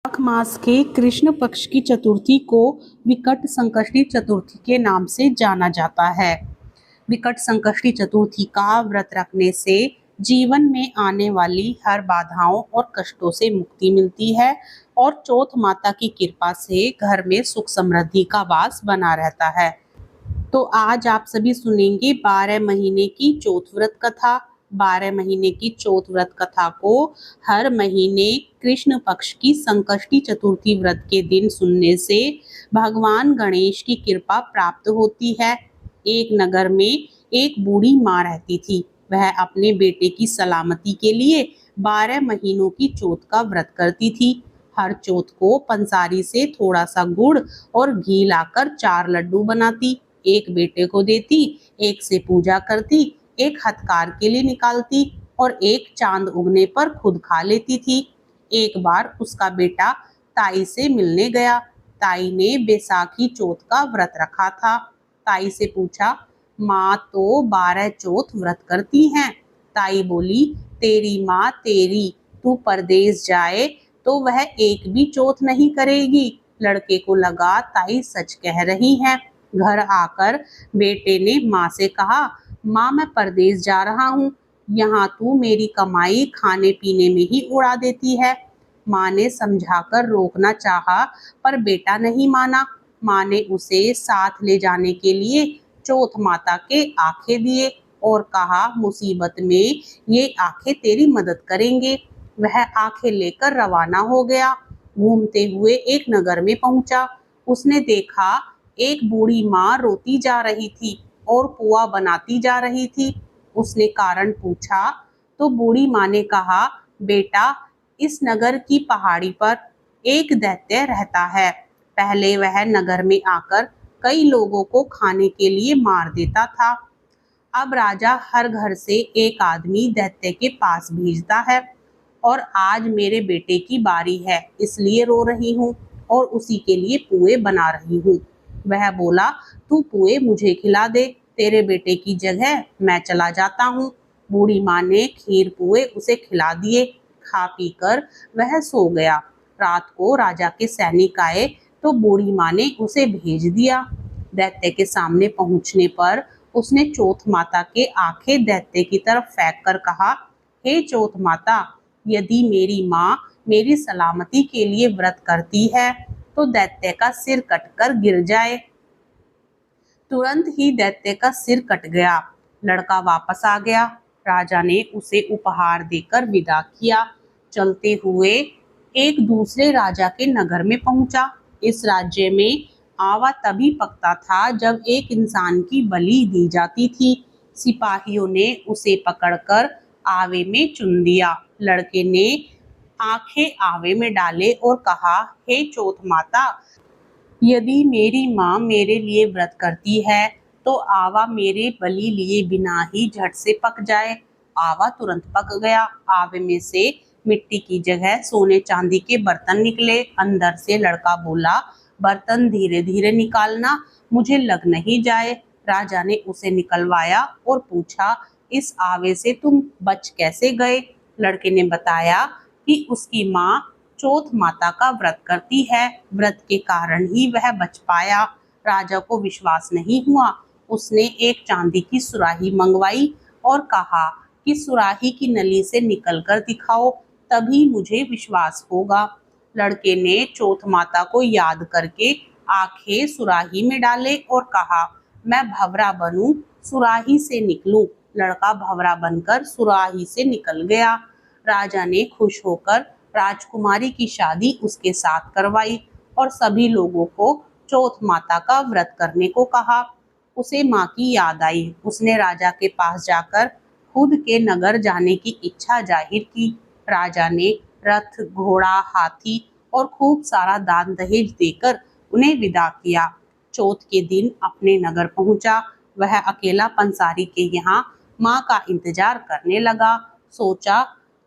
माघ मास के कृष्ण पक्ष की चतुर्थी को विकट संकष्टी चतुर्थी के नाम से जाना जाता है। विकट संकष्टी चतुर्थी का व्रत रखने से जीवन में आने वाली हर बाधाओं और कष्टों से मुक्ति मिलती है और चौथ माता की कृपा से घर में सुख समृद्धि का वास बना रहता है। तो आज आप सभी सुनेंगे 12 महीने की चौथ व्रत कथा। 12 महीने की चौथ व्रत कथा को हर महीने कृष्ण पक्ष की संकष्टी चतुर्थी व्रत के दिन सुनने से भगवान गणेश की कृपा प्राप्त होती है। एक नगर में एक बूढ़ी माँ रहती थी। वह अपने बेटे की सलामती के लिए 12 महीनों की चौथ का व्रत करती थी। हर चौथ को पंसारी से थोड़ा सा गुड़ और घी लाकर 4 लड्डू बनाती, एक बेटे को देती, एक से पूजा करती, एक हथकार के लिए निकालती और एक चांद उगने पर खुद खा लेती थी। एक बार उसका बेटा ताई से मिलने गया। ताई ने बैसाखी चौथ का व्रत रखा था। ताई से पूछा, माँ तो 12 चौथ व्रत करती हैं। ताई बोली, तेरी माँ तेरी, तू परदेश जाए तो वह एक भी चौथ नहीं करेगी। लड़के को लगा ताई सच कह रही हैं। घर आकर बेटे ने माँ से कहा, माँ मैं परदेश जा रहा हूँ, यहाँ तू मेरी कमाई खाने पीने में ही उड़ा देती है। माँ ने समझाकर रोकना चाहा पर बेटा नहीं माना। माँ ने उसे साथ ले जाने के लिए चौथ माता के आंखें दिए और कहा, मुसीबत में ये आंखें तेरी मदद करेंगे। वह आंखें लेकर रवाना हो गया। घूमते हुए एक नगर में पहुंचा। उसने देखा एक बूढ़ी माँ रोती जा रही थी और पुआ बनाती जा रही थी। उसने कारण पूछा तो बूढ़ी माँ ने कहा, बेटा इस नगर की पहाड़ी पर एक दैत्य रहता है। पहले वह नगर में आकर कई लोगों को खाने के लिए मार देता था। अब राजा हर घर से एक आदमी दैत्य के पास भेजता है और आज मेरे बेटे की बारी है, इसलिए रो रही हूँ और उसी के लिए पुए बना रही हूँ। वह बोला, तू पुए मुझे खिला दे, तेरे बेटे की जगह मैं चला जाता हूँ। बूढ़ी माँ ने खीर पुए उसे खिला दिए। खा पी कर वह सो गया। रात को राजा के सैनिक आए तो बूढ़ी माँ ने उसे भेज दिया। दैत्य के सामने पहुंचने पर उसने चौथ माता के आंखें दैत्य की तरफ फेंक कर कहा, हे चौथ माता, यदि मेरी माँ मेरी सलामती के लिए व्रत करती है तो दैत्य का सिर कटकर गिर जाए। तुरंत ही दैत्य का सिर कट गया। लड़का वापस आ गया। राजा ने उसे उपहार देकर विदा किया। चलते हुए एक दूसरे राजा के नगर में पहुंचा। इस राज्य में आवा तभी पकता था जब एक इंसान की बलि दी जाती थी। सिपाहियों ने उसे पकड़कर आवे में चुन दिया। लड़के ने आंखें आवे में डाले और कहा, हे चौथ माता, यदि मेरी माँ मेरे लिए व्रत करती है तो आवा मेरे बलि लिए बिना ही झट से पक जाए। आवा तुरंत पक गया। आवे में से मिट्टी की जगह सोने चांदी के बर्तन निकले। अंदर से लड़का बोला, बर्तन धीरे धीरे निकालना, मुझे लग नहीं जाए। राजा ने उसे निकलवाया और पूछा, इस आवे से तुम बच कैसे गए? लड़के ने बताया कि उसकी माँ चौथ माता का व्रत करती है, व्रत के कारण ही वह बच पाया। राजा को विश्वास नहीं हुआ। उसने एक चांदी की सुराही मंगवाई और कहा कि सुराही की नली से निकलकर दिखाओ, तभी मुझे विश्वास होगा। लड़के ने चौथ माता को याद करके आंखें सुराही में डाले और कहा, मैं भंवरा बनूं, सुराही से निकलूं। लड़का भंवरा बनकर सुराही से निकल गया। राजा ने खुश होकर राजकुमारी की शादी उसके साथ करवाई और सभी लोगों को चौथ माता का व्रत करने को कहा। उसे माँ की याद आई। उसने राजा के पास जाकर खुद के नगर जाने की इच्छा जाहिर की। राजा ने रथ, घोड़ा, हाथी और खूब सारा दान दहेज देकर उन्हें विदा किया। चौथ के दिन अपने नगर पहुंचा। वह अकेला पंसारी के यहाँ माँ का इंतजार करने लगा। सोचा,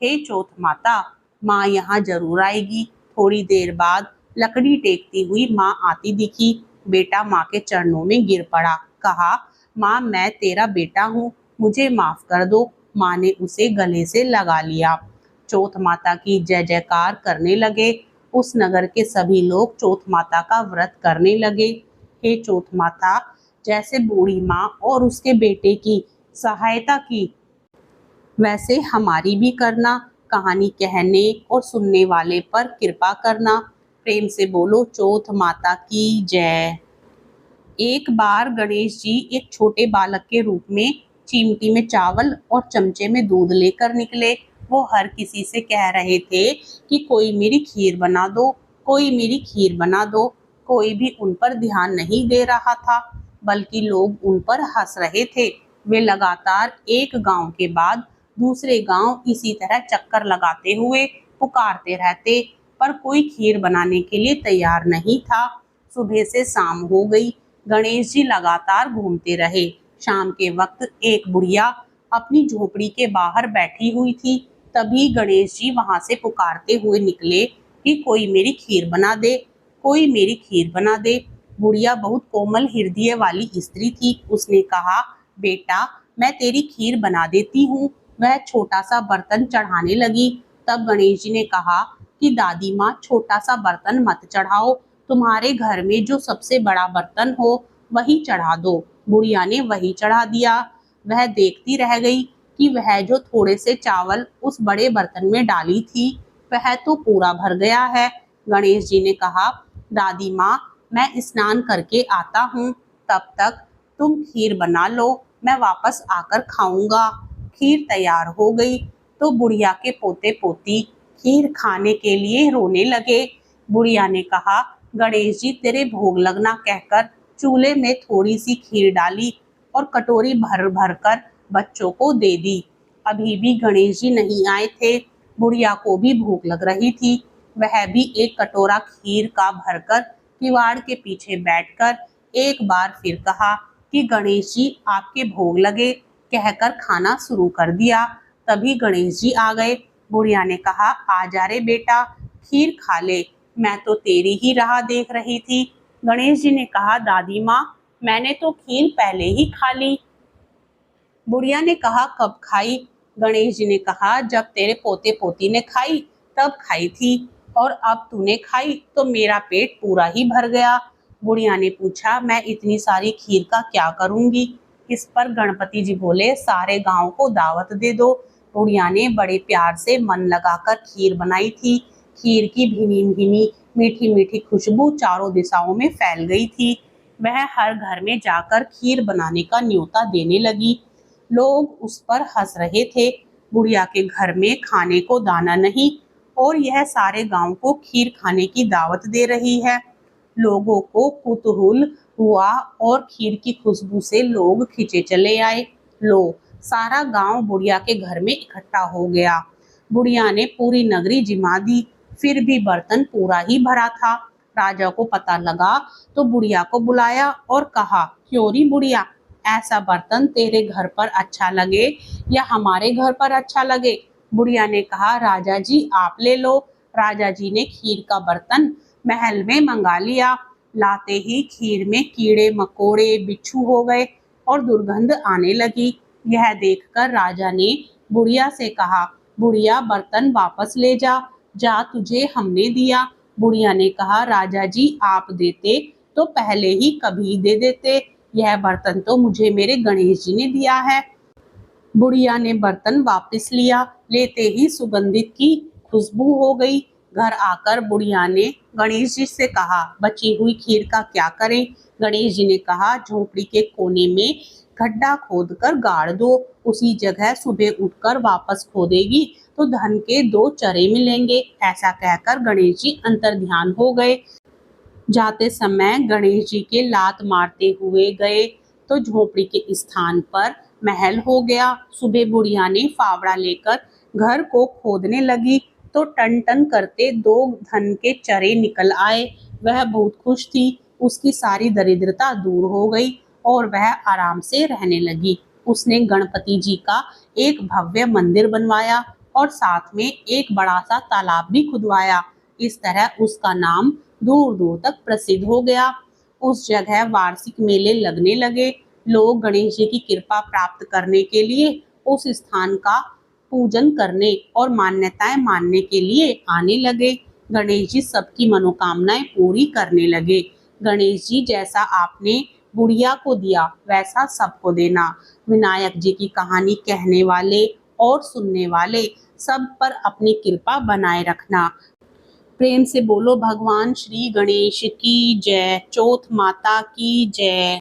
हे चौथ माता, माँ यहाँ जरूर आएगी। थोड़ी देर बाद लकड़ी टेकती हुई माँ आती दिखी। बेटा माँ के चरणों में गिर पड़ा। कहा, माँ मैं तेरा बेटा हूँ, मुझे माफ कर दो। माँ ने उसे गले से लगा लिया। चौथ माता की जय जयकार करने लगे। उस नगर के सभी लोग चौथ माता का व्रत करने लगे। हे चौथ माता, जैसे बूढ़ी माँ और उसके बेटे की सहायता की, वैसे हमारी भी करना। कहानी कहने और सुनने वाले पर कृपा करना। प्रेम से बोलो चौथ माता की जय। एक बार गणेश जी एक छोटे बालक के रूप में चिमटी में चावल और चमचे में दूध लेकर निकले। वो हर किसी से कह रहे थे कि कोई मेरी खीर बना दो, कोई मेरी खीर बना दो। कोई भी उन पर ध्यान नहीं दे रहा था, बल्कि लोग उन पर हंस रहे थे। वे लगातार एक गांव के बाद दूसरे गांव इसी तरह चक्कर लगाते हुए पुकारते रहते, पर कोई खीर बनाने के लिए तैयार नहीं था। सुबह से शाम हो गई। गणेश जी लगातार घूमते रहे। शाम के वक्त एक बुढ़िया अपनी झोपड़ी के बाहर बैठी हुई थी। तभी गणेश जी वहां से पुकारते हुए निकले कि कोई मेरी खीर बना दे, कोई मेरी खीर बना दे। बुढ़िया बहुत कोमल हृदय वाली स्त्री थी। उसने कहा, बेटा मैं तेरी खीर बना देती हूँ। वह छोटा सा बर्तन चढ़ाने लगी। तब गणेश जी ने कहा कि दादी माँ, छोटा सा बर्तन मत चढ़ाओ, तुम्हारे घर में जो सबसे बड़ा बर्तन हो वही चढ़ा दो। बुढ़िया ने वही चढ़ा दिया। वह देखती रह गई कि वह जो थोड़े से चावल उस बड़े बर्तन में डाली थी वह तो पूरा भर गया है। गणेश जी ने कहा, दादी माँ मैं स्नान करके आता हूँ, तब तक तुम खीर बना लो, मैं वापस आकर खाऊंगा। खीर तैयार हो गई तो बुढ़िया के पोते पोती खीर खाने के लिए रोने लगे। बुढ़िया ने कहा, गणेश जी तेरे भोग लगना कहकर चूल्हे में थोड़ी सी खीर डाली और कटोरी भर भर कर बच्चों को दे दी। अभी भी गणेश जी नहीं आए थे। बुढ़िया को भी भूख लग रही थी। वह भी एक कटोरा खीर का भरकर किवाड़ के पीछे बैठकर एक बार फिर कहा कि गणेश जी आपके भोग लगे कहकर खाना शुरू कर दिया। तभी गणेश जी आ गए। बुढ़िया ने कहा, आ जा रे बेटा, खीर खा ले, मैं तो तेरी ही राह देख रही थी। गणेश जी ने कहा, दादी माँ मैंने तो खीर पहले ही खा ली। बुढ़िया ने कहा, कब खाई? गणेश जी ने कहा, जब तेरे पोते पोती ने खाई तब खाई थी, और अब तूने खाई तो मेरा पेट पूरा ही भर गया। बुढ़िया ने पूछा, मैं इतनी सारी खीर का क्या करूंगी? इस पर गणपति जी बोले, सारे गांव को दावत दे दो। बुढ़िया ने बड़े प्यार से मन लगाकर खीर बनाई थी। खीर की भीनी भीनी मीठी मीठी खुशबू चारों दिशाओं में फैल गई थी। वह हर घर में जाकर खीर बनाने का न्योता देने लगी। लोग उस पर हंस रहे थे। बुढ़िया के घर में खाने को दाना नहीं और यह सारे गांव को खीर खाने की दावत दे रही है। लोगों को कुतूहल हुआ और खीर की खुशबू से लोग खिंचे चले आए। लो, सारा गांव बुढ़िया के घर में इकट्ठा हो गया। बुढ़िया ने पूरी नगरी जिमा दी, फिर भी बर्तन पूरा ही भरा था। राजा को पता लगा तो बुढ़िया को बुलाया और कहा, क्यों री बुढ़िया, ऐसा बर्तन तेरे घर पर अच्छा लगे या हमारे घर पर अच्छा लगे? बुढ़िया ने कहा, राजा जी आप ले लो। राजा जी ने खीर का बर्तन महल में मंगा लिया। लाते ही खीर में कीड़े मकोड़े बिच्छू हो गए और दुर्गंध आने लगी। यह देखकर राजा ने बुढ़िया से कहा, बुढ़िया बर्तन वापस ले जा, जा तुझे हमने दिया। बुढ़िया ने कहा, राजा जी आप देते तो पहले ही कभी दे देते, यह बर्तन तो मुझे मेरे गणेश जी ने दिया है। बुढ़िया ने बर्तन वापस लिया। लेते ही सुगंधित की खुशबू हो गई। घर आकर बुढ़िया ने गणेश जी से कहा, बची हुई खीर का क्या करें? गणेश जी ने कहा, झोपड़ी के कोने में गड्ढा खोदकर गाड़ दो, उसी जगह सुबह उठकर वापस खोदेगी तो धन के 2 चरे मिलेंगे। ऐसा कहकर गणेश जी अंतर्ध्यान हो गए। जाते समय गणेश जी के लात मारते हुए गए तो झोपड़ी के स्थान पर महल हो गया। सुबह बुढ़िया ने फावड़ा लेकर घर को खोदने लगी तो टन टन करते 2 धन के चरे निकल आए। वह बहुत खुश थी। उसकी सारी दरिद्रता दूर हो गई और वह आराम से रहने लगी। उसने गणपति जी का एक भव्य मंदिर बनवाया और साथ में एक बड़ा सा तालाब भी खुदवाया। इस तरह उसका नाम दूर दूर तक प्रसिद्ध हो गया। उस जगह वार्षिक मेले लगने लगे। लोग गणेश जी की कृपा प्राप्त करने के लिए उस स्थान का पूजन करने और मान्यताएं मानने के लिए आने लगे। गणेश जी सबकी मनोकामनाएं पूरी करने लगे। गणेश जी, जैसा आपने बुढ़िया को दिया वैसा सबको देना। विनायक जी की कहानी कहने वाले और सुनने वाले सब पर अपनी कृपा बनाए रखना। प्रेम से बोलो भगवान श्री गणेश की जय। चौथ माता की जय।